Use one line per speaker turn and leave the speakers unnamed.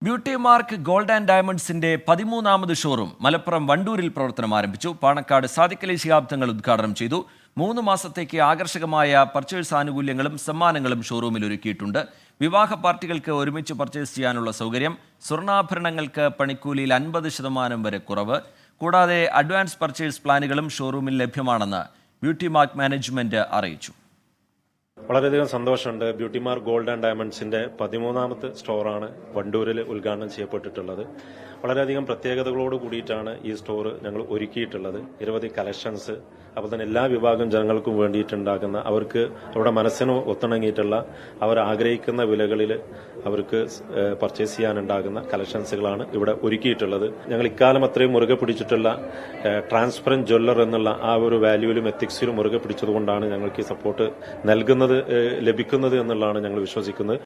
Beauty mark gold and ഡയമണ്ട്സിന്റെ 13ാമത് showroom Malappuram വണ്ടൂരിൽ പ്രവർത്തനം ആരംഭിച്ചു. പാണക്കാട് സാദിഖ് അലി ശിഹാബ് തങ്ങൾ ഉദ്ഘാടനം ചെയ്തു. 3 മാസത്തേക്ക് ആകർഷകമായ പർച്ചേസ് ആനുകൂല്യങ്ങളും സമ്മാനങ്ങളും ഷോറൂമിൽ ഒരുക്കിയിട്ടുണ്ട്. വിവാഹ പാർട്ടികൾക്ക് ഒരുമിച്ച് പർച്ചേസ് ചെയ്യാനുള്ള സൗകര്യം, സ്വർണ്ണാഭരണങ്ങൾക്ക് പണിക്കൂലിയിൽ 50% വരെ കുറവ്, കൂടാതെ അഡ്വാൻസ് പർച്ചേസ് പ്ലാനുകളും ഷോറൂമിൽ ലഭ്യമാണെന്ന് ബ്യൂട്ടി മാർക്ക് മാനേജ്മെന്റ് അറിയിച്ചു.
വളരെയധികം സന്തോഷമുണ്ട്. ബ്യൂട്ടി മാർക്ക് ഗോൾഡ് ആൻഡ് ഡയമണ്ട്സിന്റെ 13ാമത്തെ സ്റ്റോറാണ് വണ്ടൂരിൽ ഉദ്ഘാടനം ചെയ്യപ്പെട്ടിട്ടുള്ളത്. വളരെയധികം പ്രത്യേകതകളോട് കൂടിയിട്ടാണ് ഈ സ്റ്റോർ ഞങ്ങൾ ഒരുക്കിയിട്ടുള്ളത്. നിരവധി കളക്ഷൻസ്, അപ്പോൾ തന്നെ എല്ലാ വിഭാഗം ജനങ്ങൾക്കും വേണ്ടിയിട്ടുണ്ടാകുന്ന, അവർക്ക് അവരുടെ മനസ്സിന് ഒത്തിണങ്ങിയിട്ടുള്ള, അവർ ആഗ്രഹിക്കുന്ന വിലകളിൽ അവർക്ക് പർച്ചേസ് ചെയ്യാനുണ്ടാകുന്ന കളക്ഷൻസുകളാണ് ഇവിടെ ഒരുക്കിയിട്ടുള്ളത്. ഞങ്ങൾ ഇക്കാലം അത്രയും മുറുകെ പിടിച്ചിട്ടുള്ള ട്രാൻസ്പെറന്റ് ജ്വല്ലർ എന്നുള്ള ആ ഒരു വാല്യൂവിലും എത്തിക്സിലും മുറുകെ പിടിച്ചതുകൊണ്ടാണ് ഞങ്ങൾക്ക് ഈ സപ്പോർട്ട് ലഭിക്കുന്നത് എന്നുള്ളതാണ് ഞങ്ങൾ വിശ്വസിക്കുന്നത്.